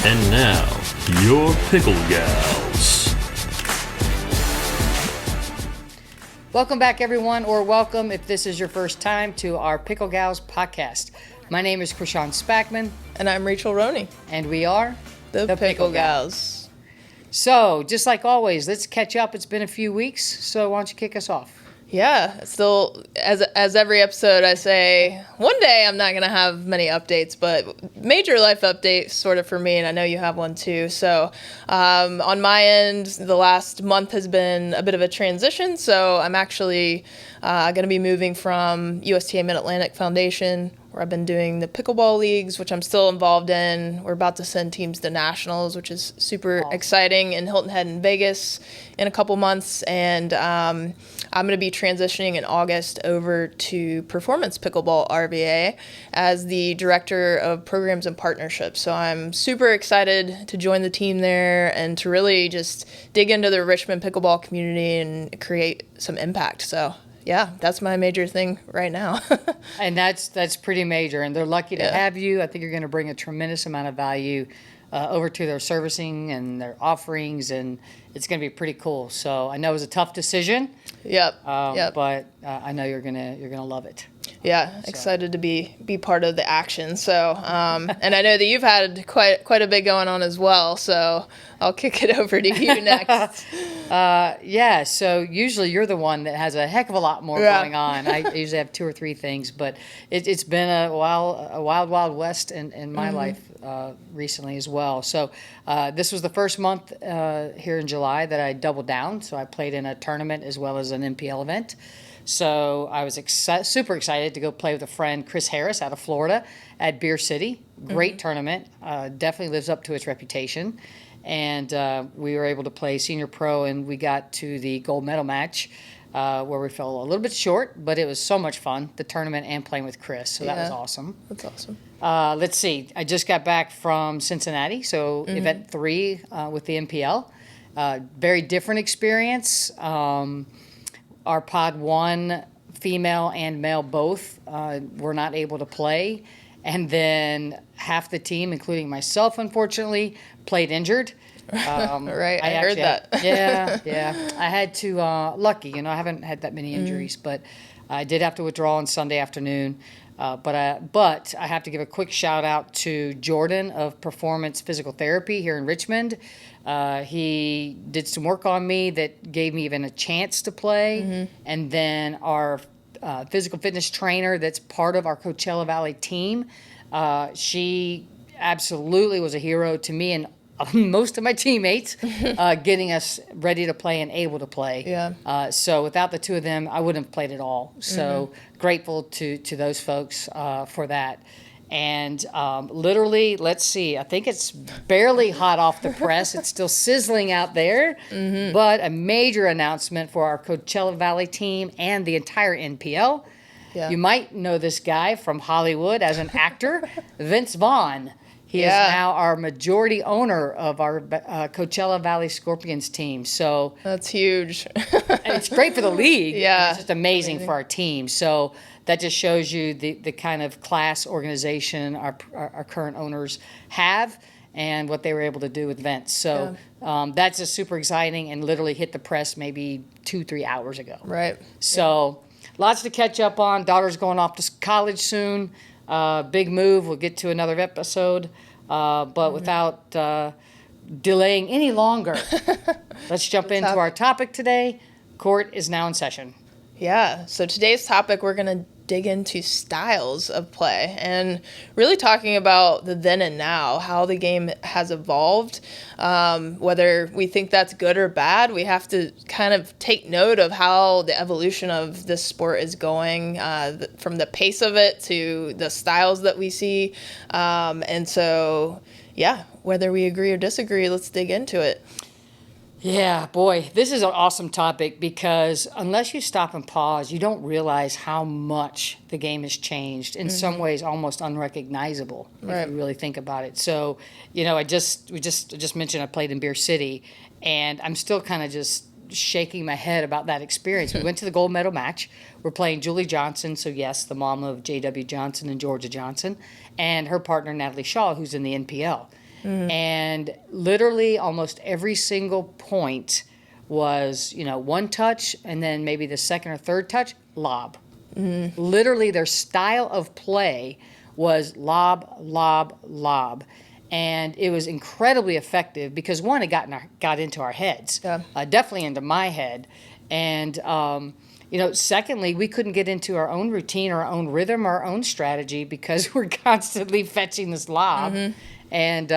And now, your Pickle Gals. Welcome back, everyone, or welcome if this is your first time to our Pickle Gals podcast. My name is Chrishawn Spackman. And I'm Rachel Roney. And we are the Pickle Gals. So, just like always, let's catch up. It's been a few weeks, so why don't you kick us off? Yeah, still, as every episode I say, one day I'm not going to have many updates, but major life updates sort of for me, and I know you have one too. So on my end, the last month has been a bit of a transition, so I'm actually going to be moving from USTA Mid-Atlantic Foundation, where I've been doing the pickleball leagues, which I'm still involved in. We're about to send teams to nationals, which is super exciting, in Hilton Head in Vegas in a couple months, and I'm going to be transitioning in August over to Performance Pickleball RVA as the Director of Programs and Partnerships. So I'm super excited to join the team there and to really just dig into the Richmond pickleball community and create some impact. So yeah, that's my major thing right now. And that's pretty major, and they're lucky to have you. I think you're going to bring a tremendous amount of value over to their servicing and their offerings, and it's going to be pretty cool. So I know it was a tough decision. Yep. But I know you're gonna love it. Yeah, excited to be part of the action. So, and I know that you've had quite a bit going on as well. So I'll kick it over to you next. Yeah. So usually you're the one that has a heck of a lot more going on. I usually have 2 or 3 things, but it's been a wild west in my life recently as well. So this was the first month here in July that I doubled down. So I played in a tournament as well as an NPL event. So I was super excited to go play with a friend, Chris Harris, out of Florida at Beer City. Great tournament. Definitely lives up to its reputation. And we were able to play senior pro, and we got to the gold medal match where we fell a little bit short, but it was so much fun, the tournament and playing with Chris. So that was awesome. That's awesome. Let's see. I just got back from Cincinnati, so event 3 with the NPL. Very different experience. Our pod 1, female and male both, were not able to play. And then half the team, including myself, unfortunately, played injured. Right, I heard that. Yeah. I had to, lucky, I haven't had that many injuries, but I did have to withdraw on Sunday afternoon. But I have to give a quick shout out to Jordan of Performance Physical Therapy here in Richmond. He did some work on me that gave me even a chance to play. And then our physical fitness trainer that's part of our Coachella Valley team, she absolutely was a hero to me and most of my teammates, getting us ready to play and able to play. Yeah. So without the two of them, I wouldn't have played at all. So grateful to those folks for that. And literally, let's see, I think it's barely hot off the press. It's still sizzling out there. But a major announcement for our Coachella Valley team and the entire NPL. Yeah. You might know this guy from Hollywood as an actor, Vince Vaughn. He is now our majority owner of our Coachella Valley Scorpions team. So that's huge. It's great for the league. Yeah. It's just amazing for our team. So that just shows you the kind of class organization our current owners have and what they were able to do with Vince. So that's just super exciting and literally hit the press maybe 2-3 hours ago. Right. So lots to catch up on. Daughter's going off to college soon. Big move. We'll get to another episode. But without delaying any longer, let's jump into our topic today. Court is now in session. Yeah. So today's topic, we're going to dig into styles of play and really talking about the then and now, how the game has evolved. Whether we think that's good or bad, we have to kind of take note of how the evolution of this sport is going, from the pace of it to the styles that we see. And so, yeah, whether we agree or disagree, let's dig into it. Yeah, boy, this is an awesome topic because unless you stop and pause, you don't realize how much the game has changed. In some ways, almost unrecognizable if you really think about it. So, I just mentioned I played in Beer City, and I'm still kind of just shaking my head about that experience. We went to the gold medal match. We're playing Julie Johnson, so yes, the mom of J.W. Johnson and Georgia Johnson, and her partner Natalie Shaw, who's in the NPL. And literally almost every single point was, one touch, and then maybe the second or third touch, lob. Literally their style of play was lob, lob, lob. And it was incredibly effective because, one, it got into our heads, definitely into my head. And, secondly, we couldn't get into our own routine, our own rhythm, our own strategy because we're constantly fetching this lob. And,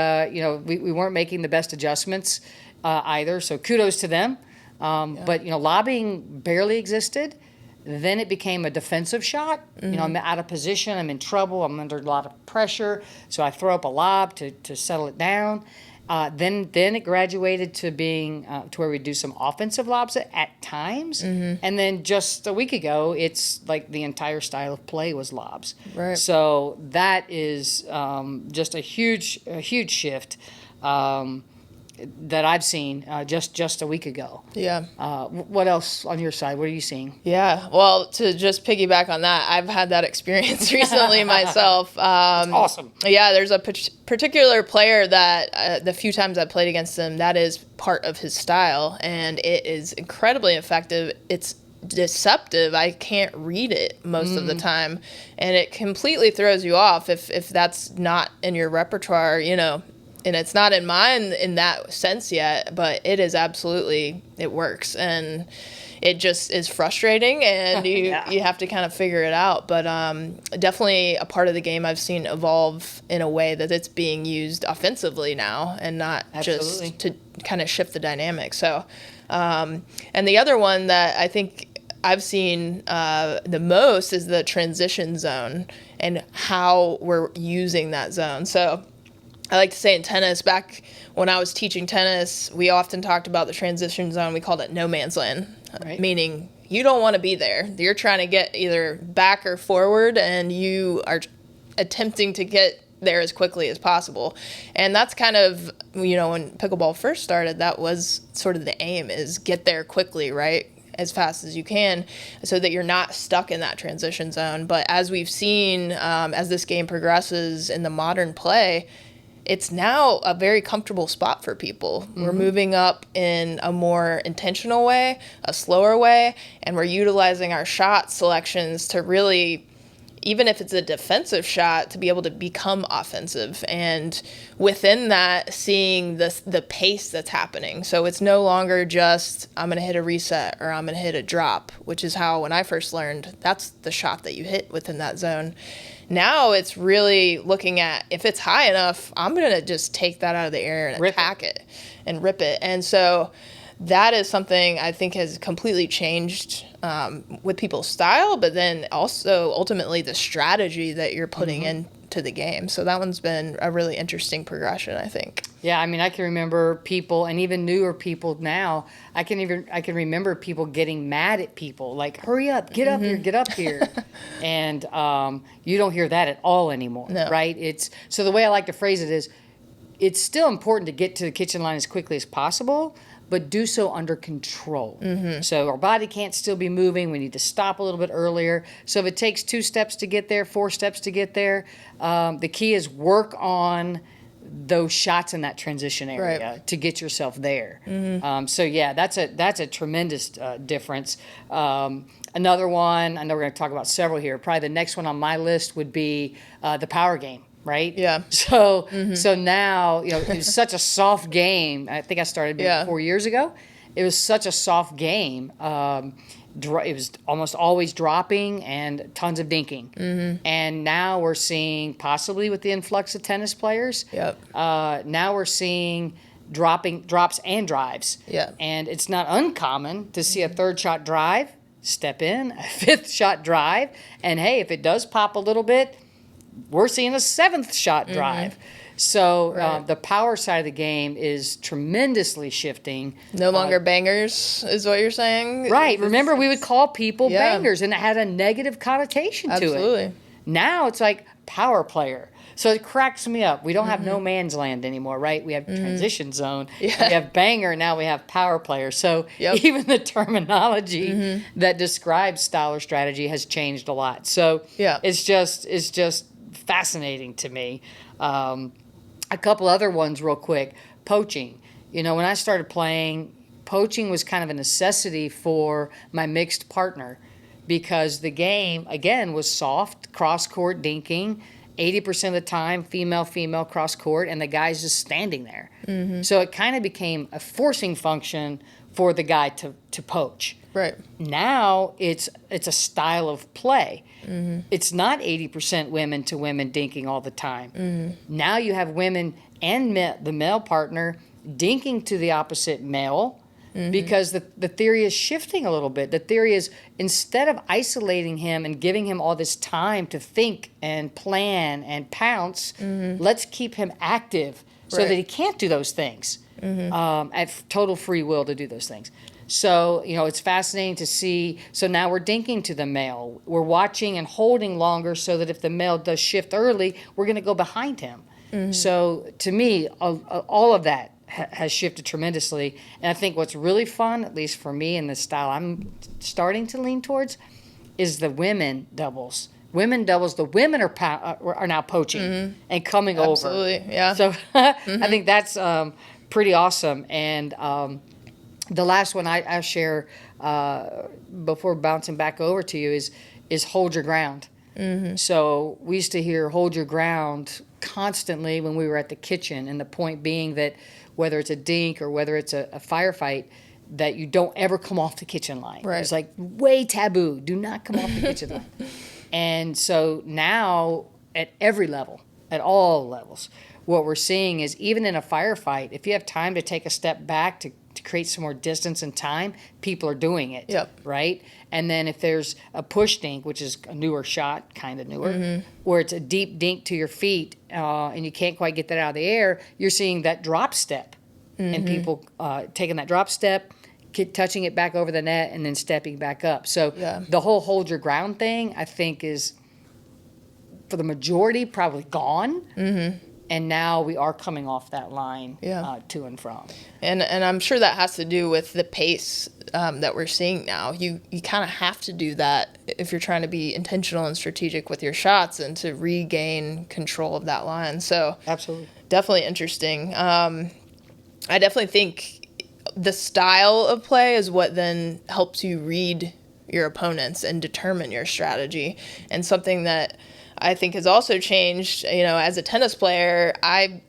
we weren't making the best adjustments either. So kudos to them. But, lobbing barely existed. Then it became a defensive shot. I'm out of position. I'm in trouble. I'm under a lot of pressure. So I throw up a lob to settle it down. Then it graduated to being to where we do some offensive lobs at times. And then just a week ago, it's like the entire style of play was lobs. Right. So that is just a huge shift. That I've seen just a week ago. Yeah. What else on your side? What are you seeing? Yeah. Well, to just piggyback on that, I've had that experience recently myself. That's awesome. Yeah, there's a particular player that the few times I played against him, that is part of his style, and it is incredibly effective. It's deceptive. I can't read it most of the time, and it completely throws you off if that's not in your repertoire, and it's not in mine in that sense yet, but it is absolutely, it works. And it just is frustrating, and you have to kind of figure it out. But definitely a part of the game I've seen evolve in a way that it's being used offensively now and not just to kind of shift the dynamic. So, and the other one that I think I've seen the most is the transition zone and how we're using that zone. So I like to say in tennis, back when I was teaching tennis, we often talked about the transition zone. We called it no man's land, meaning you don't want to be there. You're trying to get either back or forward, and you are attempting to get there as quickly as possible. And that's kind of, when pickleball first started, that was sort of the aim, is get there quickly, right? As fast as you can, so that you're not stuck in that transition zone. But as we've seen, as this game progresses in the modern play, it's now a very comfortable spot for people. We're moving up in a more intentional way, a slower way, and we're utilizing our shot selections to really, even if it's a defensive shot, to be able to become offensive. And within that, seeing the pace that's happening. So it's no longer just, I'm going to hit a reset or I'm going to hit a drop, which is how, when I first learned, that's the shot that you hit within that zone. Now it's really looking at, if it's high enough, I'm going to just take that out of the air and attack it and rip it. And so that is something I think has completely changed with people's style, but then also ultimately the strategy that you're putting into the game. So that one's been a really interesting progression, I think. Yeah, I mean, I can remember people, and even newer people now, I can remember people getting mad at people, like, hurry up, get up here. And you don't hear that at all anymore, right? So the way I like to phrase it is, it's still important to get to the kitchen line as quickly as possible, but do so under control. So our body can't still be moving. We need to stop a little bit earlier. So if it takes 2 steps to get there, 4 steps to get there, the key is work on those shots in that transition area to get yourself there. So yeah, that's a tremendous difference. Another one, I know we're going to talk about several here. Probably the next one on my list would be the power game. Right? Yeah. So now, it was such a soft game. I think I started maybe 4 years ago. It was such a soft game. It was almost always dropping and tons of dinking. And now we're seeing, possibly with the influx of tennis players, now we're seeing drops and drives. And it's not uncommon to see a third shot drive, step in, a fifth shot drive, and hey, if it does pop a little bit, we're seeing a 7th shot drive. So the power side of the game is tremendously shifting. No longer bangers is what you're saying? Right. Remember, we would call people bangers, and it had a negative connotation to it. Now it's like power player. So it cracks me up. We don't have no man's land anymore, right? We have transition zone. We have banger. Now we have power player. So even the terminology that describes style or strategy has changed a lot. So it's just fascinating to me. A couple other ones real quick. Poaching. When I started playing, poaching was kind of a necessity for my mixed partner because the game, again, was soft, cross-court dinking, 80% of the time, female, cross-court, and the guy's just standing there. So it kind of became a forcing function for the guy to poach. Right. Now it's a style of play. It's not 80% women to women dinking all the time. Now you have women and the male partner dinking to the opposite male because the theory is shifting a little bit. The theory is instead of isolating him and giving him all this time to think and plan and pounce, let's keep him active so that he can't do those things at total free will to do those things. So, it's fascinating to see. So now we're dinking to the male. We're watching and holding longer so that if the male does shift early, we're going to go behind him. So to me, all of that has shifted tremendously. And I think what's really fun, at least for me in the style I'm starting to lean towards, is the women doubles. Women doubles, the women are now poaching and coming over. Absolutely, yeah. So I think that's pretty awesome. And the last one I share before bouncing back over to you is hold your ground. So we used to hear hold your ground constantly when we were at the kitchen, and the point being that whether it's a dink or whether it's a firefight, that you don't ever come off the kitchen line. Right. It's like way taboo. Do not come off the kitchen line. And so now at every level, at all levels, what we're seeing is even in a firefight, if you have time to take a step back to create some more distance and time, people are doing it, right? And then if there's a push dink, which is a newer shot, kind of newer, where it's a deep dink to your feet and you can't quite get that out of the air, you're seeing that drop step and people taking that drop step, touching it back over the net, and then stepping back up. So the whole hold your ground thing, I think, is, for the majority, probably gone. And now we are coming off that line to and from. And I'm sure that has to do with the pace that we're seeing now. You kind of have to do that if you're trying to be intentional and strategic with your shots and to regain control of that line. So absolutely, definitely interesting. I definitely think the style of play is what then helps you read your opponents and determine your strategy. And something that I think has also changed, as a tennis player, I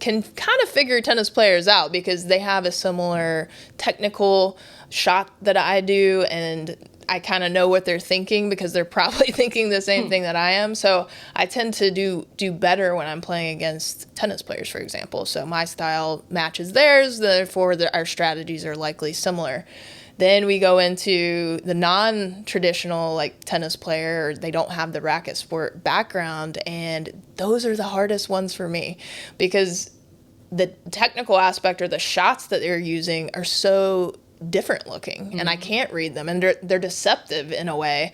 can kind of figure tennis players out because they have a similar technical shot that I do, and I kind of know what they're thinking because they're probably thinking the same thing that I am. So I tend to do better when I'm playing against tennis players, for example. So my style matches theirs, therefore our strategies are likely similar. Then we go into the non-traditional, tennis player. They don't have the racket sport background, and those are the hardest ones for me because the technical aspect or the shots that they're using are so different looking, and I can't read them, and they're deceptive in a way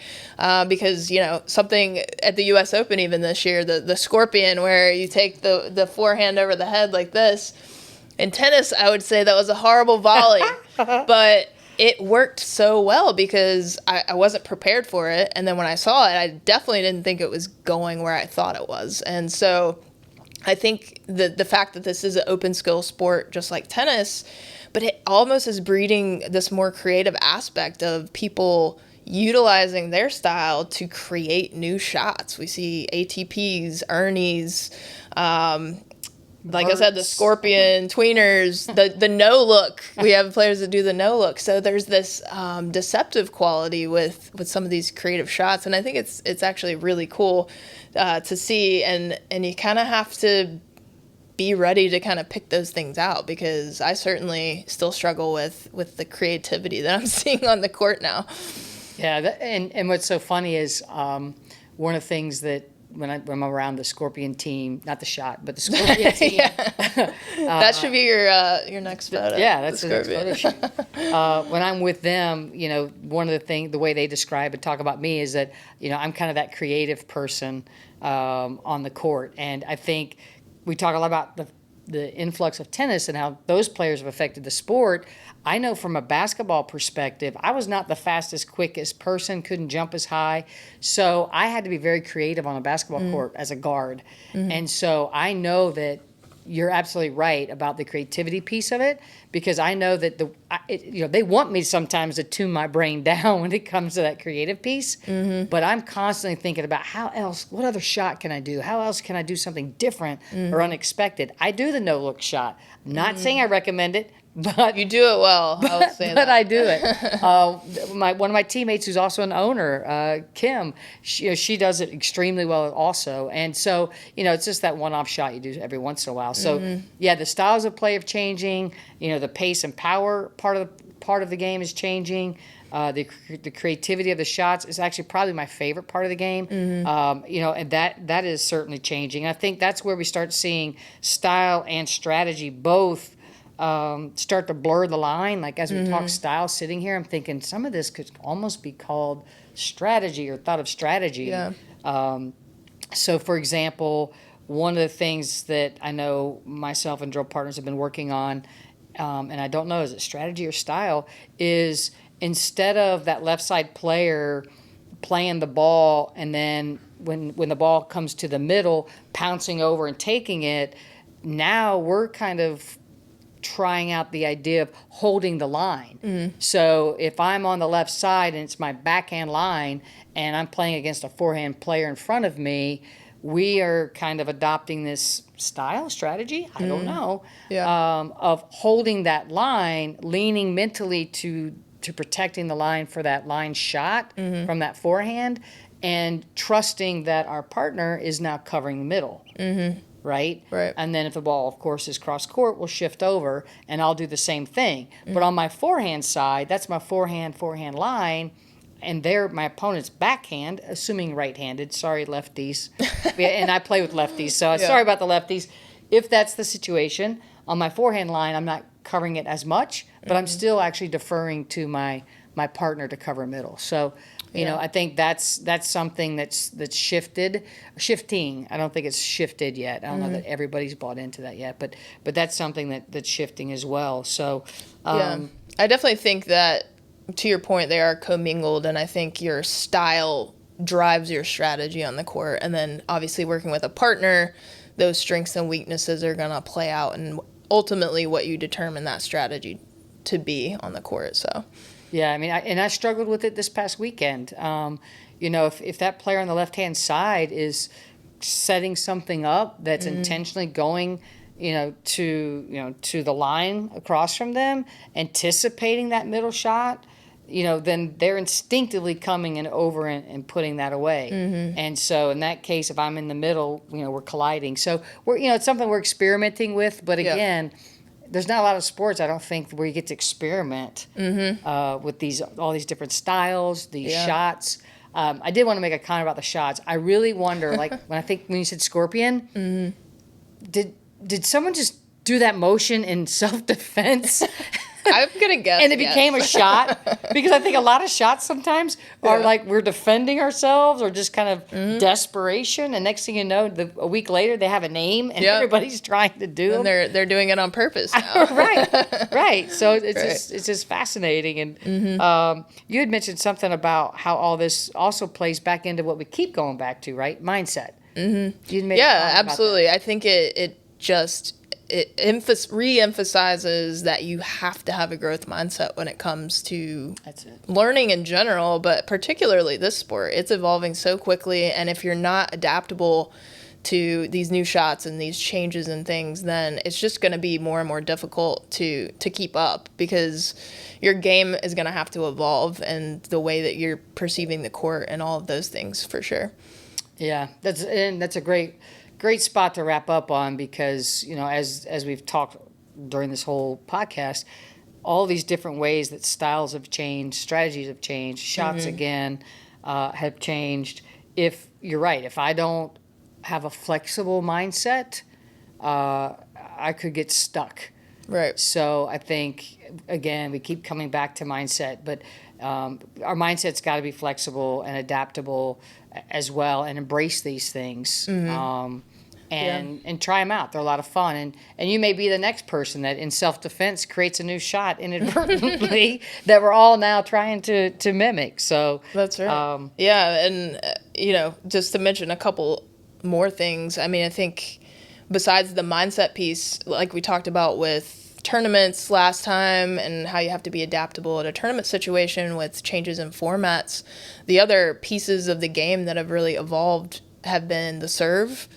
because something at the U.S. Open even this year, the Scorpion, where you take the forehand over the head like this. In tennis, I would say that was a horrible volley, but it worked so well because I wasn't prepared for it. And then when I saw it, I definitely didn't think it was going where I thought it was. And so I think the fact that this is an open skill sport, just like tennis, but it almost is breeding this more creative aspect of people utilizing their style to create new shots. We see ATPs, Ernies, like I said, the Scorpion, tweeners, the no look. We have players that do the no look. So there's this deceptive quality with some of these creative shots, and I think it's actually really cool to see. And you kind of have to be ready to kind of pick those things out because I certainly still struggle with the creativity that I'm seeing on the court now. Yeah, and what's so funny is one of the things that when I'm around the Scorpion team, not the shot, but the Scorpion team. That should be your next photo. Yeah, that's the next photo shoot. When I'm with them, one of the things, the way they describe and talk about me is that, I'm kind of that creative person on the court. And I think we talk a lot about the influx of tennis and how those players have affected the sport. I know from a basketball perspective, I was not the fastest, quickest person, couldn't jump as high. So I had to be very creative on a basketball court as a guard. And so I know that you're absolutely right about the creativity piece of it, because I know that they want me sometimes to tune my brain down when it comes to that creative piece. But I'm constantly thinking about what other shot can I do? How else can I do something different or unexpected? I do the no look shot. I'm not saying I recommend it, but You do it well. I will say but that. I do it. One of my teammates, who's also an owner, Kim, she does it extremely well also. And so, it's just that one-off shot you do every once in a while. So, yeah, the styles of play are changing. The pace and power part of the game is changing. The creativity of the shots is actually probably my favorite part of the game. And that is certainly changing. I think that's where we start seeing style and strategy both start to blur the line. Like as we talk style sitting here, I'm thinking some of this could almost be called strategy or thought of strategy. Yeah. So for example, one of the things that I know myself and drill partners have been working on, and I don't know, is it strategy or style, is instead of that left side player playing the ball and then when the ball comes to the middle, pouncing over and taking it, now we're kind of trying out the idea of holding the line. So if I'm on the left side and it's my backhand line and I'm playing against a forehand player in front of me, we are kind of adopting this style strategy, I don't know, of holding that line, leaning mentally to protecting the line for that line shot from that forehand, and trusting that our partner is now covering the middle. Right? And then if the ball, of course, is cross court, we'll shift over, and I'll do the same thing. But on my forehand side, that's my forehand line, and they're my opponent's backhand, assuming right-handed. Sorry, lefties. And I play with lefties, so sorry about the lefties. If that's the situation, on my forehand line, I'm not covering it as much, but I'm still actually deferring to my partner to cover middle. So, I think that's something that's shifting. I don't think it's shifted yet. I don't know that everybody's bought into that yet, but that's something that's shifting as well. So, I definitely think that, to your point, they are commingled, and I think your style drives your strategy on the court, and then obviously working with a partner, those strengths and weaknesses are going to play out, and ultimately what you determine that strategy to be on the court. So. Yeah, I mean, I struggled with it this past weekend. If that player on the left-hand side is setting something up that's intentionally going, to the line across from them, anticipating that middle shot, then they're instinctively coming in over and putting that away. And so in that case, if I'm in the middle, we're colliding. So it's something we're experimenting with, but again. There's not a lot of sports, I don't think, where you get to experiment with all these different styles, these shots. I did want to make a comment about the shots. I really wonder, like when you said scorpion, did someone just do that motion in self-defense? I'm gonna guess. And it became a shot, because I think a lot of shots sometimes are like we're defending ourselves or just kind of desperation. And next thing you know, a week later they have a name and everybody's trying to do them. And they're doing it on purpose now. right. So it's just fascinating. And you had mentioned something about how all this also plays back into what we keep going back to, right? Mindset. Yeah, absolutely. I think it re-emphasizes that you have to have a growth mindset when it comes to learning in general, but particularly this sport. It's evolving so quickly, and if you're not adaptable to these new shots and these changes and things, then it's just going to be more and more difficult to keep up, because your game is going to have to evolve, and the way that you're perceiving the court and all of those things, for sure. Yeah, that's a great spot to wrap up on, because as we've talked during this whole podcast, all these different ways that styles have changed, strategies have changed, shots again have changed. If you're right, if I don't have a flexible mindset, I could get stuck. Right. So I think, again, we keep coming back to mindset, but our mindset's got to be flexible and adaptable as well, and embrace these things. And try them out. They're a lot of fun. And you may be the next person that in self-defense creates a new shot inadvertently that we're all now trying to mimic. So that's right. And just to mention a couple more things, I mean, I think besides the mindset piece, like we talked about with tournaments last time and how you have to be adaptable at a tournament situation with changes in formats, the other pieces of the game that have really evolved have been the serve.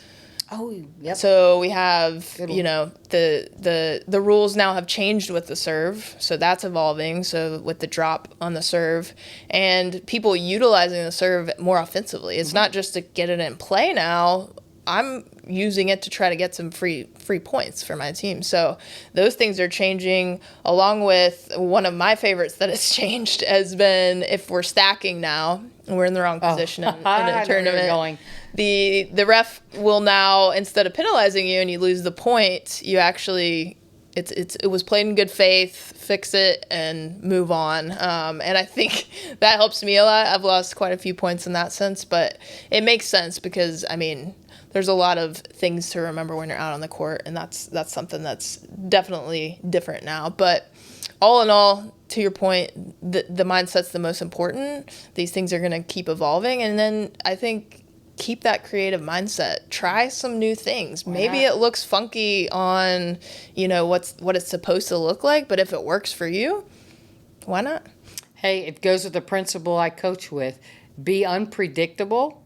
Oh, yep. So we have, the rules now have changed with the serve, so that's evolving. So with the drop on the serve and people utilizing the serve more offensively. It's not just to get it in play now. I'm using it to try to get some free points for my team. So those things are changing, along with one of my favorites that has changed has been if we're stacking now and we're in the wrong position in a tournament. The ref will now, instead of penalizing you and you lose the point, you actually it was played in good faith, fix it and move on. And I think that helps me a lot. I've lost quite a few points in that sense, but it makes sense because there's a lot of things to remember when you're out on the court, and that's something that's definitely different now. But all in all, to your point, the mindset's the most important. These things are going to keep evolving, and then I think keep that creative mindset. Try some new things. Maybe it looks funky on, what it's supposed to look like, but if it works for you, why not? Hey, it goes with the principle I coach with. Be unpredictable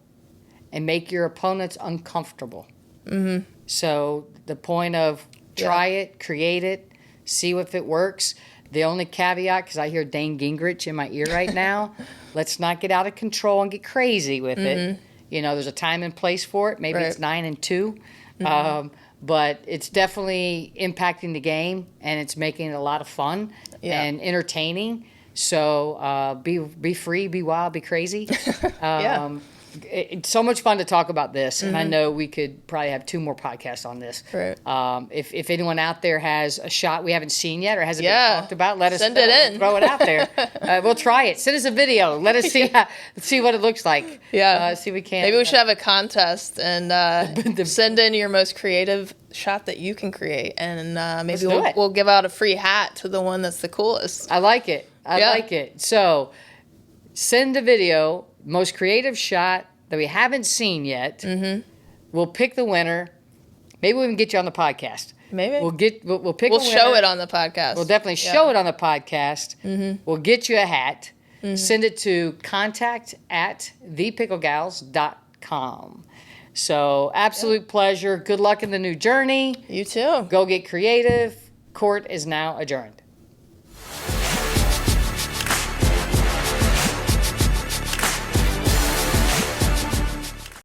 and make your opponents uncomfortable. Mm-hmm. So the point of try it, create it, see if it works. The only caveat, because I hear Dane Gingrich in my ear right now, let's not get out of control and get crazy with it. There's a time and place for it. Maybe it's 9 and 2. But it's definitely impacting the game, and it's making it a lot of fun and entertaining. So be free, be wild, be crazy. It's so much fun to talk about this, and I know we could probably have 2 more podcasts on this. Right. If anyone out there has a shot we haven't seen yet or hasn't been talked about, let us send know. it in. We'll throw it out there. We'll try it. Send us a video. Let us see what it looks like. Yeah. See if we can. Maybe we should have a contest and send in your most creative shot that you can create, and maybe we'll give out a free hat to the one that's the coolest. I like it. I like it. So send a video. Most creative shot that we haven't seen yet. Mm-hmm. We'll pick the winner. Maybe we can get you on the podcast. Maybe we'll pick. We'll a winner. show it on the podcast. We'll definitely show it on the podcast. Mm-hmm. We'll get you a hat. Mm-hmm. Send it to contact@thepicklegals.com. So absolute pleasure. Good luck in the new journey. You too. Go get creative. Court is now adjourned.